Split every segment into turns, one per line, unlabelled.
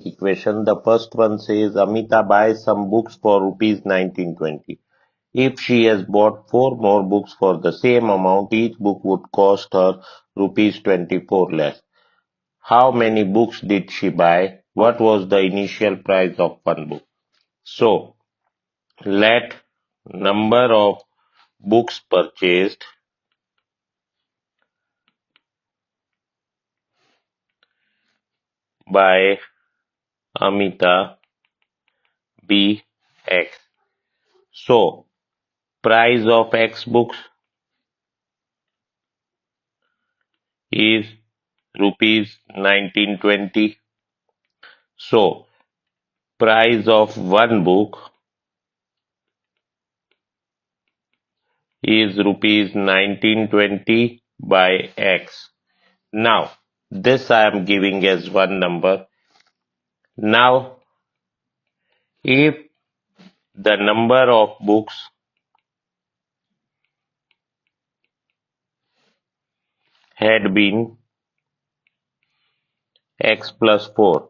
quadratic equation. The first one says Amita buys some books for rupees 1920. If she has bought 4 more books for the same amount, each book would cost her rupees 24 less. How many books did she buy? What was the initial price of one book? So, let number of books purchased by Amita be X. So, price of X books is rupees 1920. So, price of one book is rupees 1920 by X. Now, this I am giving as one number. Now, if the number of books had been X plus 4,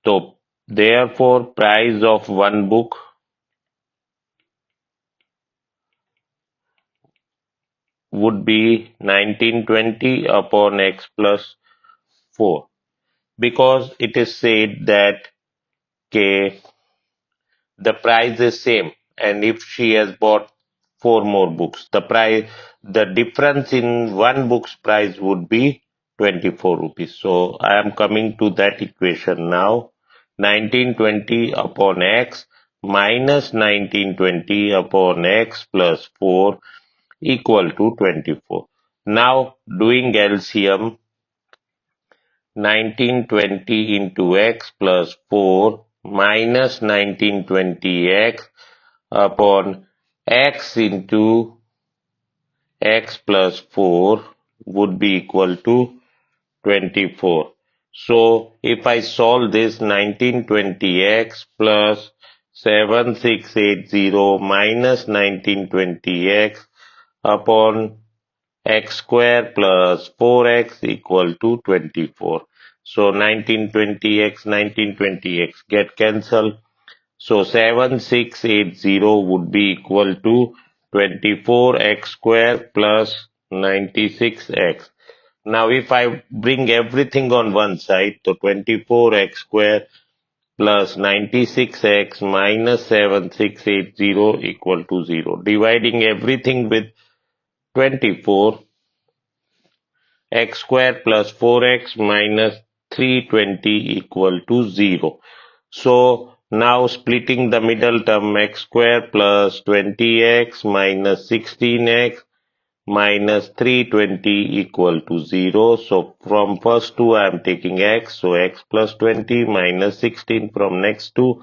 so therefore price of one book would be 1920 upon X plus 4, because it is said that okay, the price is same, and if she has bought 4 more books, the difference in one book's price would be 24 rupees. So I am coming to that equation now. 1920 upon X minus 1920 upon X plus 4 equal to 24. Now doing LCM, 1920 into X plus 4 minus 1920X upon X into X plus 4 would be equal to 24. So if I solve this, 1920X plus 7680 minus 1920X upon X square plus 4X equal to 24. So 1920X get cancelled. So 7680 would be equal to 24X square plus 96X. Now if I bring everything on one side, so 24X square plus 96X minus 7680 equal to 0. Dividing everything with 24, X square plus 4X minus 320 equal to 0. So now splitting the middle term, X square plus 20X minus 16X minus 320 equal to 0. So from first two I am taking X, so X plus 20 minus 16 from next two,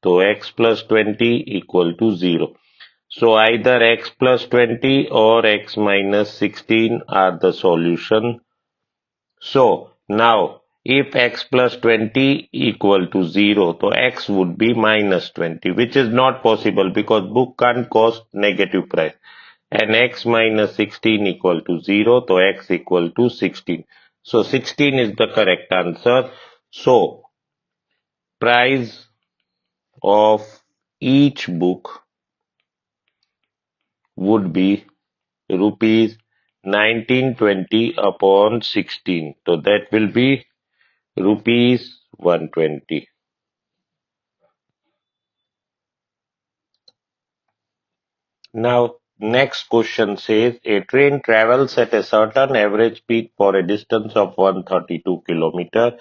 so X plus 20 equal to 0. So either X plus 20 or X minus 16 are the solution. So now if X plus 20 equal to 0, so X would be minus 20, which is not possible because book can't cost negative price. And X minus 16 equal to 0, so X equal to 16. So 16 is the correct answer. So price of each book would be rupees 1920 upon 16. So that will be rupees 120. Now, next question says a train travels at a certain average speed for a distance of 132 kilometer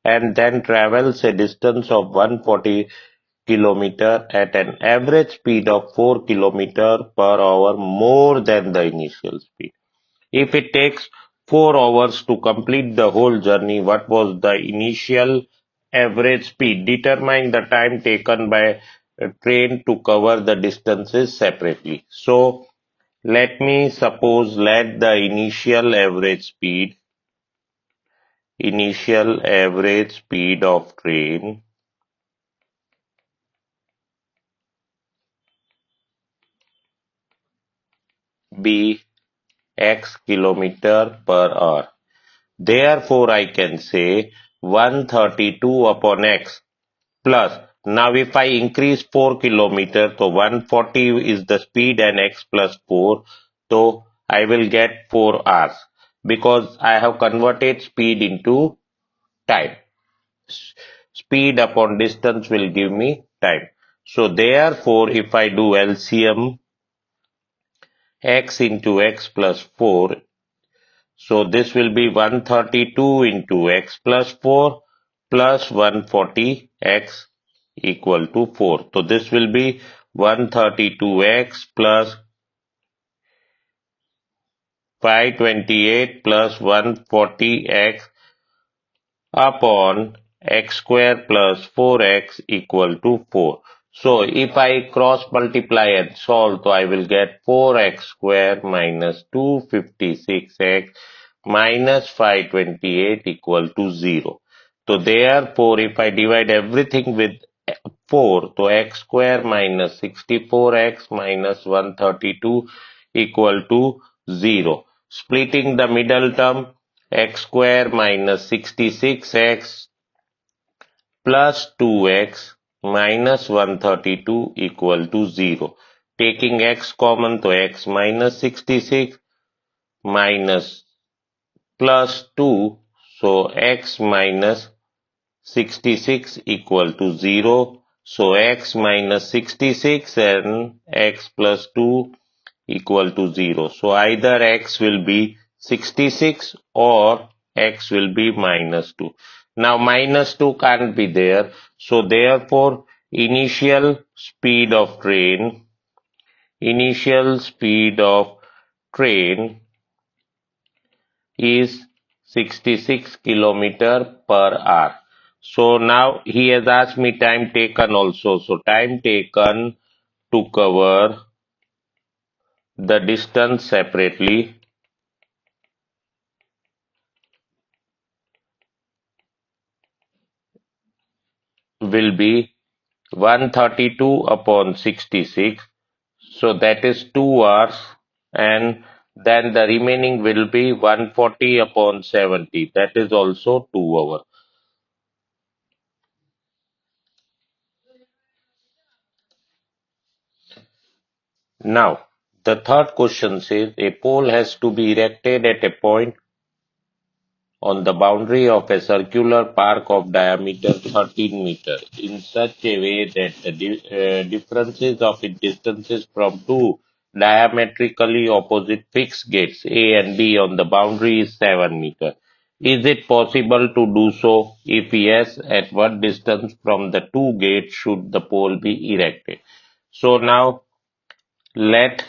and then travels a distance of 140 kilometer at an average speed of 4 kilometer per hour more than the initial speed. If it takes 4 hours to complete the whole journey, what was the initial average speed? Determine the time taken by a train to cover the distances separately. So let me suppose let the initial average speed of train be x kilometer per hour. Therefore, I can say 132 upon x plus, now if I increase 4 kilometers, so 140 is the speed and x plus 4, so I will get 4 hours because I have converted speed into time. Speed upon distance will give me time. So therefore, if I do LCM x into x plus 4, so this will be 132 into x plus 4 plus 140 x equal to 4. So this will be 132x plus 528 plus 140x upon x square plus 4x equal to 4. So if I cross multiply and solve, so I will get 4x square minus 256x minus 528 equal to 0. So therefore, if I divide everything with 4, so x square minus 64x minus 132 equal to 0. Splitting the middle term, x square minus 66x plus 2x minus 132 equal to 0. Taking x common, to x minus 66 minus plus 2, so x minus 66 equal to 0. So x minus 66 and x plus 2 equal to 0. So either x will be 66 or x will be minus 2. Now minus 2 can't be there. So therefore initial speed of train is 66 kilometer per hour. So now he has asked me time taken also. So time taken to cover the distance separately will be 132 upon 66. So that is 2 hours, and then the remaining will be 140 upon 70. That is also 2 hours. Now, the third question says a pole has to be erected at a point on the boundary of a circular park of diameter 13 meters in such a way that the differences of its distances from two diametrically opposite fixed gates A and B on the boundary is 7 meters. Is it possible to do so? If yes, at what distance from the two gates should the pole be erected? So now let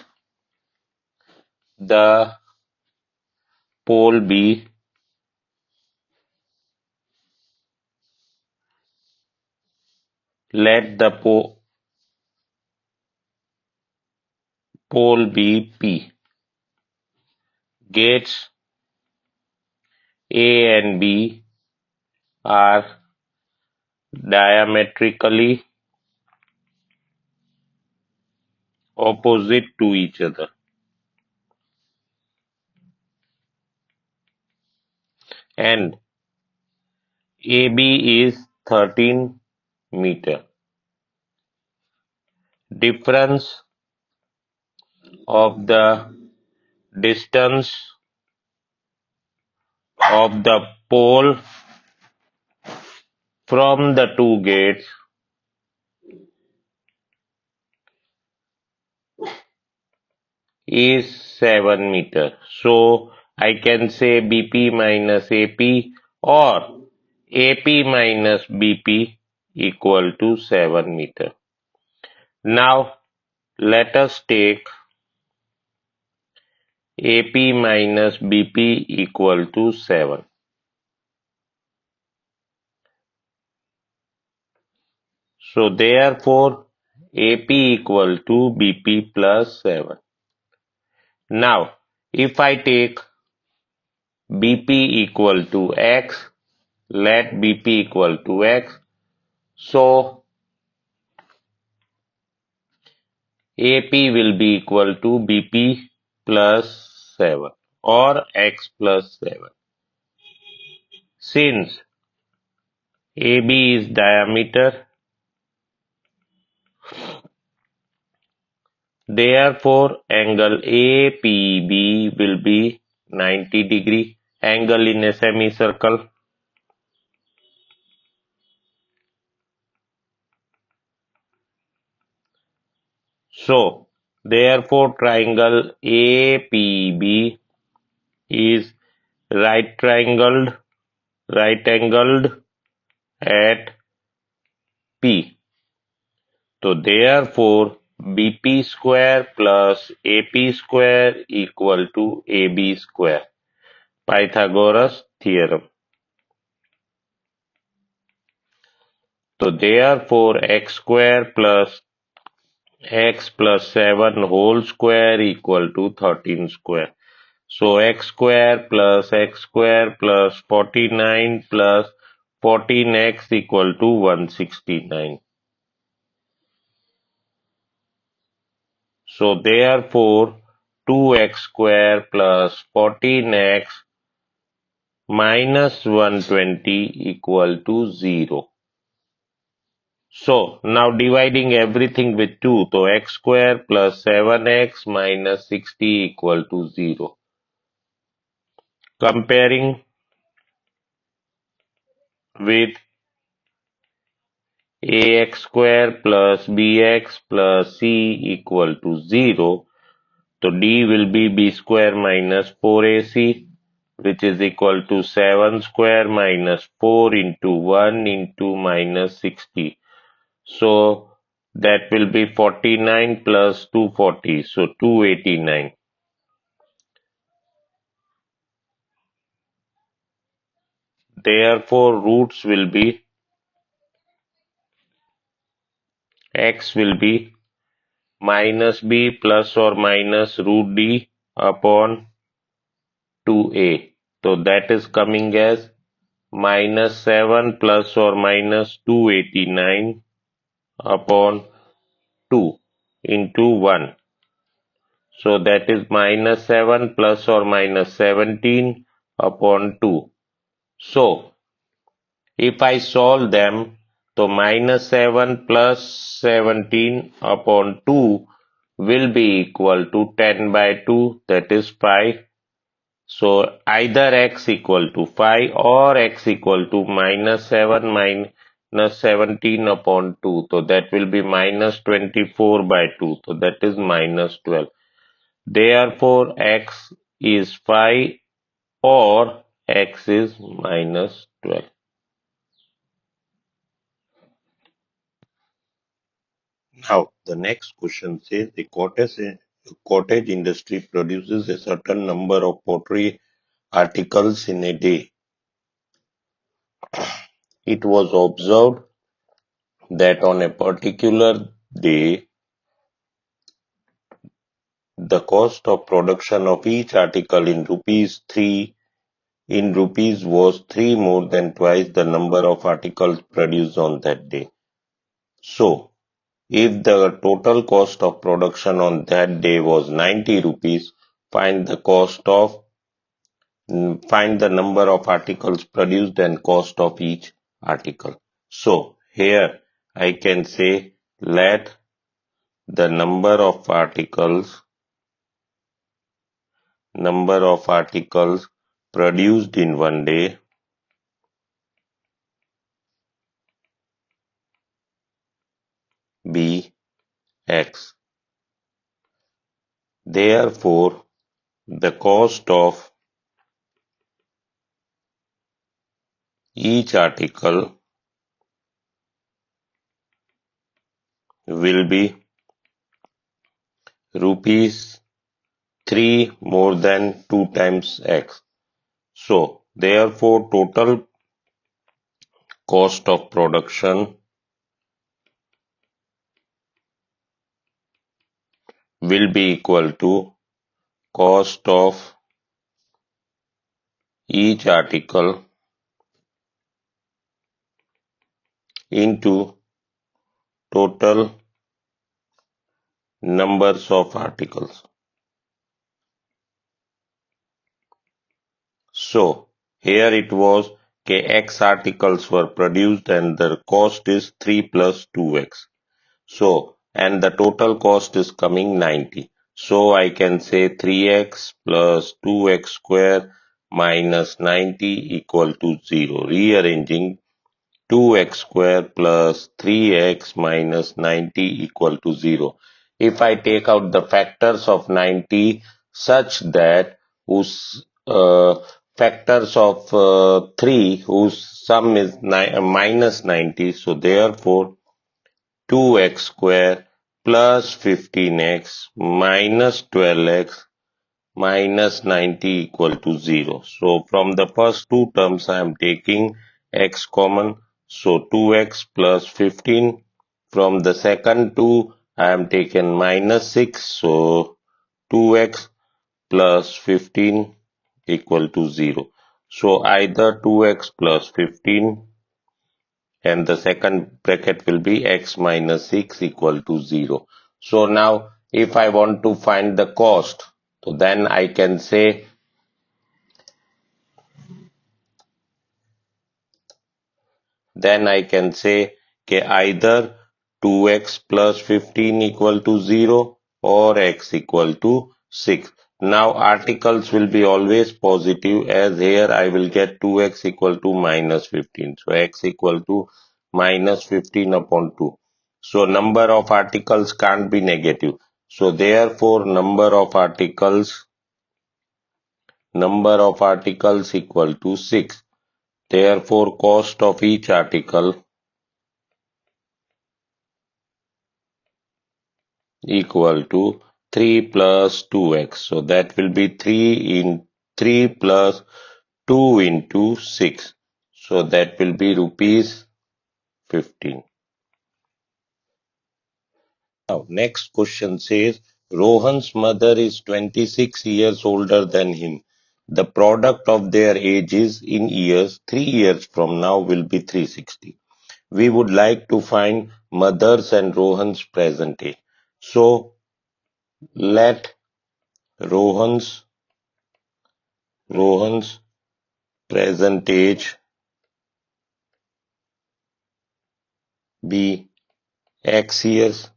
the pole be let the pole be P. Gates A and B are diametrically opposite to each other, and AB is 13 meter. Difference of the distance of the pole from the two gates is 7 meter. So I can say BP minus AP or AP minus BP equal to 7 meter. Now let us take AP minus BP equal to 7. So therefore AP equal to BP plus 7. Now if I take BP equal to X, let BP equal to X. So AP will be equal to BP plus 7 or X plus 7. Since AB is diameter. Therefore, angle APB will be 90 degree. Angle in a semicircle. So, therefore, triangle APB is right angled at P. So, therefore, BP square plus AP square equal to AB square. Pythagoras theorem. So, therefore, x plus 7 whole square equal to 13 square. So x square plus 49 plus 14x equal to 169. So therefore 2x square plus 14x minus 120 equal to 0. So now dividing everything with 2, so x square plus 7x minus 60 equal to 0. Comparing with ax square plus bx plus c equal to 0. So d will be b square minus 4ac, which is equal to 7 square minus 4 into 1 into minus 60. So that will be 49 plus 240, so 289. Therefore roots will be, x will be minus b plus or minus root d upon 2a. So that is coming as minus 7 plus or minus 289 upon 2 into 1. So that is minus 7 plus or minus 17 upon 2. So if I solve them, so minus 7 plus 17 upon 2 will be equal to 10 by 2, that is 5. So either x equal to 5 or x equal to minus 7 minus 17 upon 2. So that will be minus 24 by 2. So that is minus 12. Therefore x is 5 or x is minus 12. Now the next question says the cottage industry produces a certain number of pottery articles in a day. It was observed that on a particular day, the cost of production of each article in rupees was 3 more than twice the number of articles produced on that day. So, if the total cost of production on that day was 90 rupees, find find the number of articles produced and cost of each article. So, here I can say let the number of articles produced in one day be X. Therefore, the cost of each article will be rupees 3 more than 2 times X. So, therefore, total cost of production will be equal to cost of each article into total numbers of articles. So, here it was X articles were produced and the cost is 3 plus 2x. So, and the total cost is coming 90. So I can say 3x plus 2x square minus 90 equal to 0. Rearranging 2x square plus 3x minus 90 equal to 0. If I take out the factors of 90 such that whose factors of 3 whose sum is minus 90, so therefore 2x square plus 15x minus 12x minus 90 equal to 0. So from the first two terms I am taking x common. So 2x plus 15. From the second two I am taken minus 6. So 2x plus 15 equal to 0. So either 2x plus 15 and the second bracket will be x minus 6 equal to 0. So now if I want to find the cost, so then I can say either 2x plus 15 equal to 0 or x equal to 6. Now articles will be always positive, as here I will get 2x equal to minus 15. So x equal to minus 15 upon 2. So number of articles can't be negative. So therefore number of articles equal to 6. Therefore cost of each article equal to 3 plus 2x. So that will be 3 plus 2 into 6. So that will be rupees 15. Now next question says Rohan's mother is 26 years older than him. The product of their ages in years 3 years from now will be 360. We would like to find mother's and Rohan's present age. So let Rohan's Rohan's present age be X years.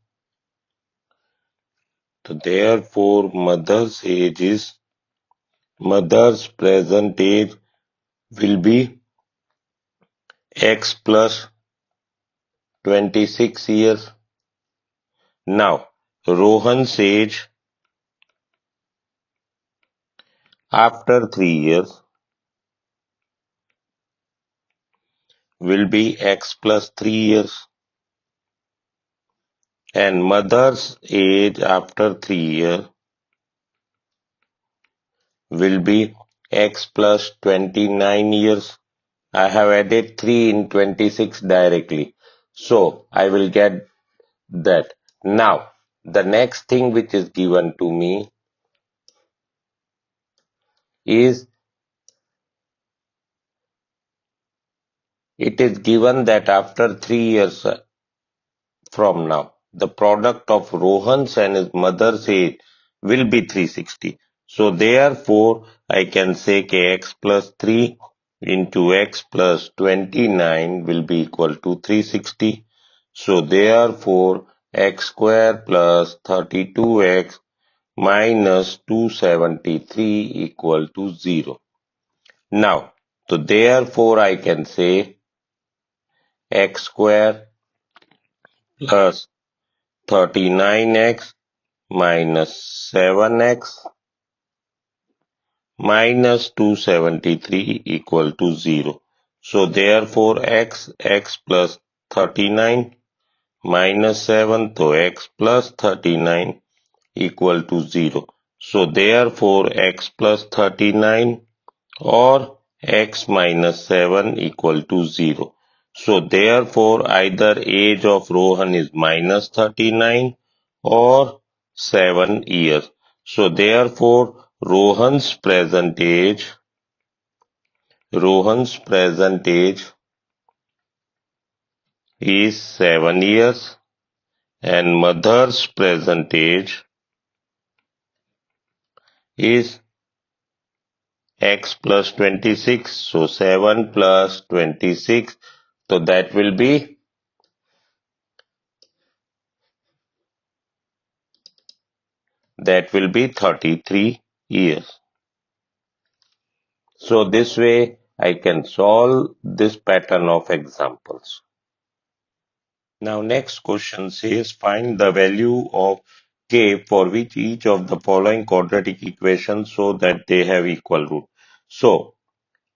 So therefore mother's present age will be X plus 26 years. Now Rohan's age after 3 years will be X plus 3 years, and mother's age after 3 years will be X plus 29 years. I have added 3 in 26 directly. So I will get that. Now, the next thing which is given to me is, it is given that after 3 years from now, the product of Rohan's and his mother's age will be 360. So therefore, I can say x plus 3 into x plus 29 will be equal to 360. So therefore, x square plus 32x minus 273 equal to 0. Now, so therefore I can say x square plus 39x minus 7x minus 273 equal to 0. So therefore x plus 39 minus 7, so x plus 39 equal to 0. So therefore x plus 39 or x minus 7 equal to 0. So therefore either age of Rohan is minus 39 or 7 years. So therefore Rohan's present age is 7 years and mother's present age is x plus 26. So 7 plus 26. So that will be 33 years. So this way I can solve this pattern of examples. Now next question says find the value of k for which each of the following quadratic equations so that they have equal root. So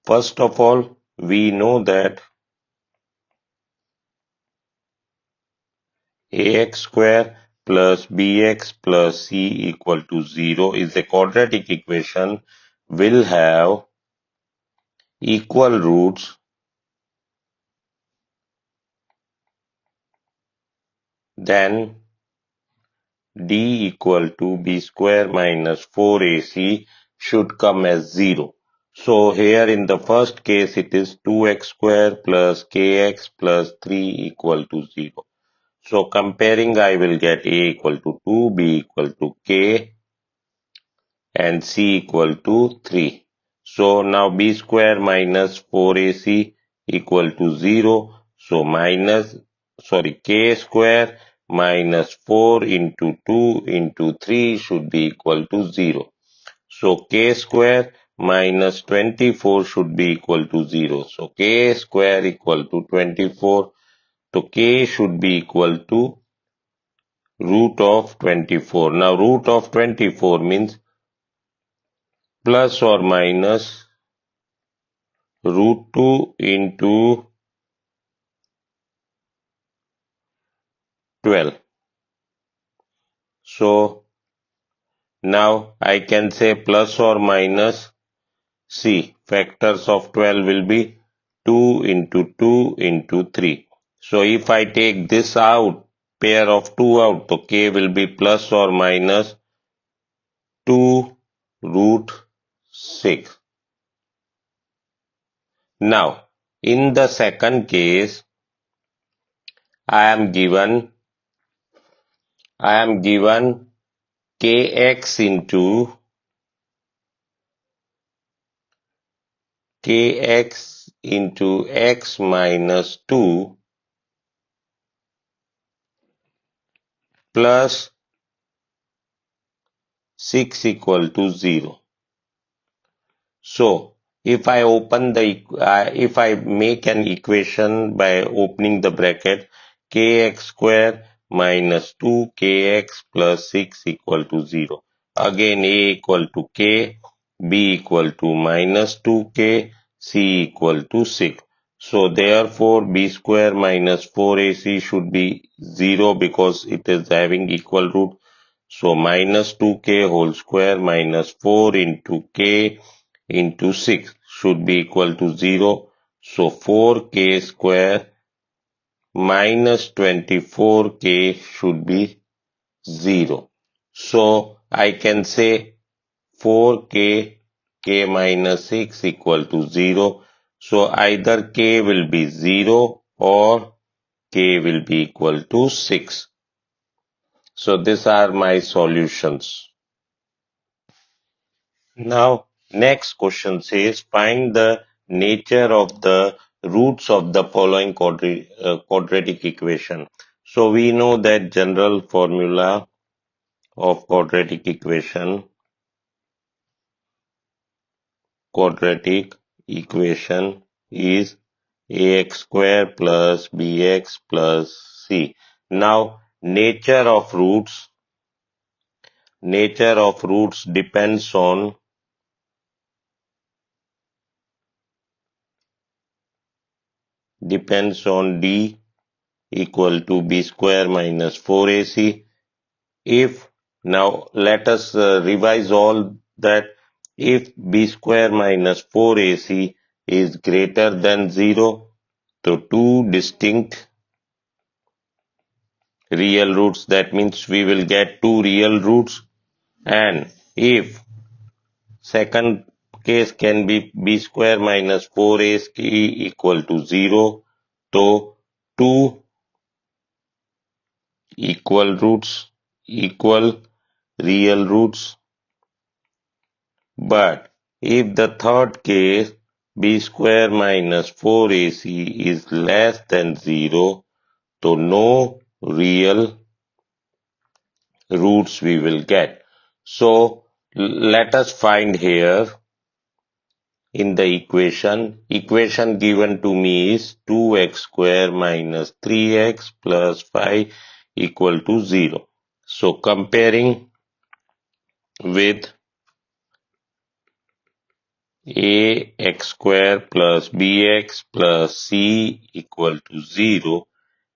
first of all, we know that ax square plus bx plus c equal to 0 is a quadratic equation will have equal roots, then d equal to b square minus 4ac should come as 0. So here in the first case it is 2x square plus kx plus 3 equal to 0. So comparing I will get a equal to 2, b equal to k and c equal to 3. So now b square minus 4ac equal to 0. So k square minus 4 into 2 into 3 should be equal to 0. So k square minus 24 should be equal to 0. So k square equal to 24. So k should be equal to root of 24. Now root of 24 means plus or minus root 2 into 12. So now I can say plus or minus C. Factors of 12 will be 2 into 2 into 3. So if I take this out, pair of 2 out, so K will be plus or minus 2 root 6. Now, in the second case, I am given kx into x minus 2 plus 6 equal to 0. So if I make an equation by opening the bracket, kx square minus 2kx plus 6 equal to 0. Again a equal to k, b equal to minus 2k, c equal to 6. So therefore b square minus 4ac should be 0 because it is having equal root. So minus 2k whole square minus 4 into k into 6 should be equal to 0. So 4k square minus 24k should be 0. So I can say 4k k minus 6 equal to 0. So either k will be 0 or k will be equal to 6. So these are my solutions. Now, next question says find the nature of the roots of the following quadratic equation. So we know that general formula of quadratic equation is ax square plus bx plus c. Now, nature of roots depends on d equal to b square minus 4ac. If now let us revise all that. If b square minus 4ac is greater than 0, so two distinct real roots, that means we will get two real roots. And if second case can be b square minus 4ac equal to 0, so two equal real roots, but If the third case b square minus 4ac is less than 0, so no real roots we will get. So let us find here in the equation given to me is 2x square minus 3x plus 5 equal to 0. So comparing with ax square plus bx plus c equal to 0,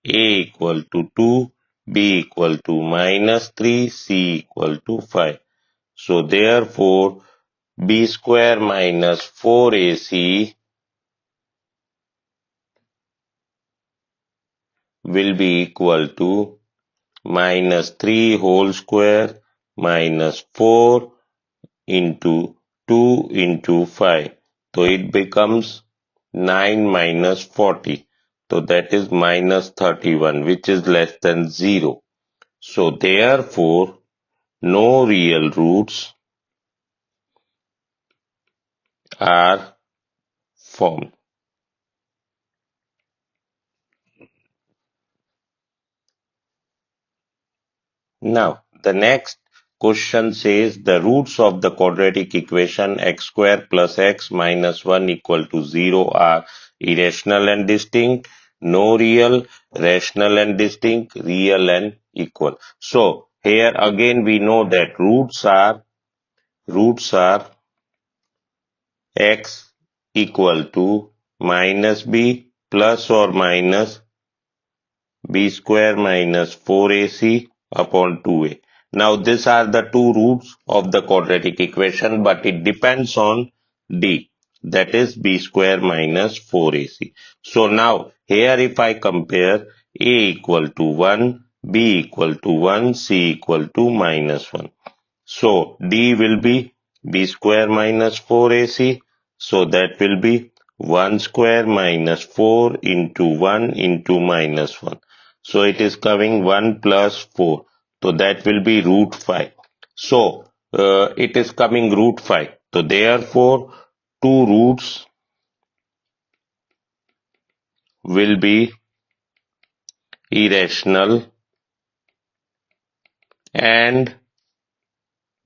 a equal to 2, b equal to minus 3, c equal to 5. So therefore b square minus 4ac will be equal to minus 3 whole square minus 4 into 2 into 5. So it becomes 9 minus 40. So that is minus 31, which is less than 0. So therefore no real roots are formed. Now, the next question says the roots of the quadratic equation x square plus x minus 1 equal to 0 are irrational and distinct, no real, rational and distinct, real and equal. So, here again we know that roots are x equal to minus b plus or minus b square minus 4ac upon 2a. Now these are the two roots of the quadratic equation, but it depends on d, that is b square minus 4ac. So now here if I compare a equal to 1, b equal to 1, c equal to minus 1. So D will be b square minus 4ac. So that will be 1 square minus 4 into 1 into minus 1. So it is coming 1 plus 4. So that will be root 5. So it is coming root 5. So therefore two roots will be irrational and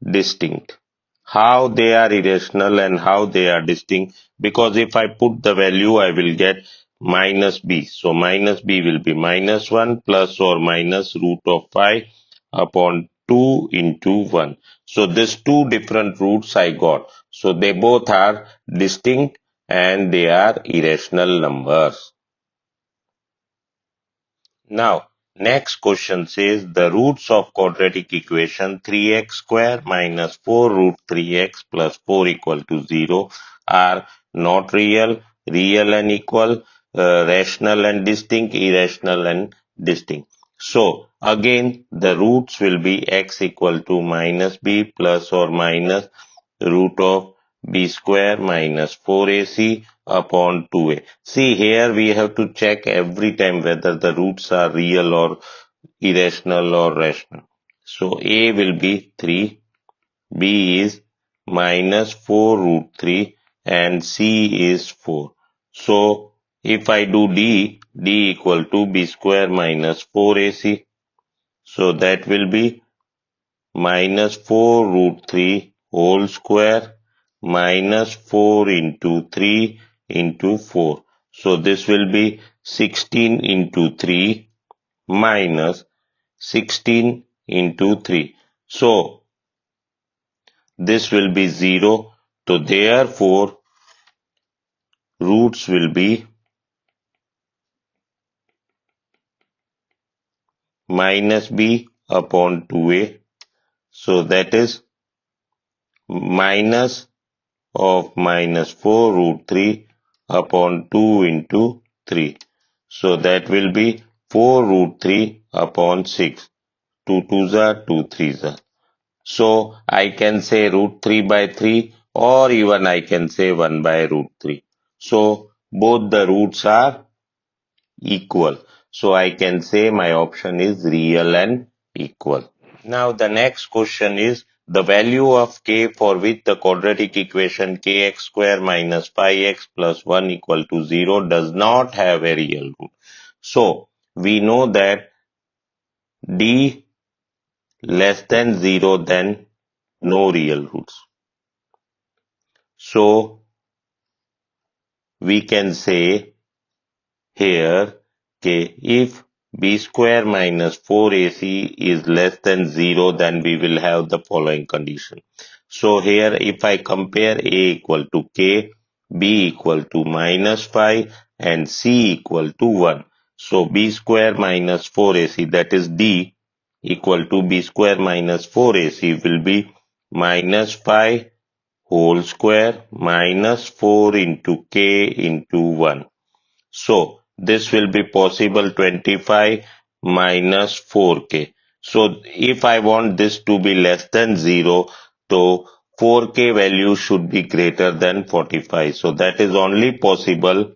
distinct. How they are irrational and how they are distinct, because if I put the value I will get minus b. So minus b will be minus 1 plus or minus root of 5 upon 2 into 1. So these two different roots I got. So they both are distinct and they are irrational numbers. Now, next question says the roots of quadratic equation 3x square minus 4 root 3x plus 4 equal to 0 are not real, real and equal, rational and distinct, irrational and distinct. So, again, the roots will be x equal to minus b plus or minus root of b square minus 4ac upon 2a. See, here we have to check every time whether the roots are real or irrational or rational. So a will be 3, b is minus 4 root 3 and c is 4. So if I do d equal to b square minus 4ac. So that will be minus 4 root 3 whole square minus 4 into 3 into 4. So this will be 16 into 3 minus 16 into 3. So this will be 0. So therefore roots will be minus b upon 2a. So that is minus of minus 4 root 3 upon 2 into 3. So that will be 4 root 3 upon 6. 2 2s are 2 3s are. So I can say root 3 by 3 or even I can say 1 by root 3. So both the roots are equal. So I can say my option is real and equal. Now the next question is the value of k for which the quadratic equation kx square minus 5x plus 1 equal to 0 does not have a real root. So, we know that d less than 0 then no real roots. So, we can say here, okay, if b square minus 4ac is less than 0, then we will have the following condition. So here, if I compare a equal to k, b equal to minus 5, and c equal to 1. So b square minus 4ac, that is d, equal to b square minus 4ac will be minus 5 whole square minus 4 into k into 1. So this will be possible 25 minus 4k. So if I want this to be less than 0, so 4k value should be greater than 45. So that is only possible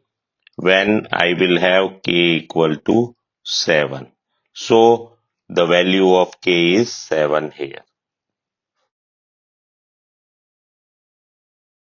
when I will have k equal to 7. So the value of k is 7 here.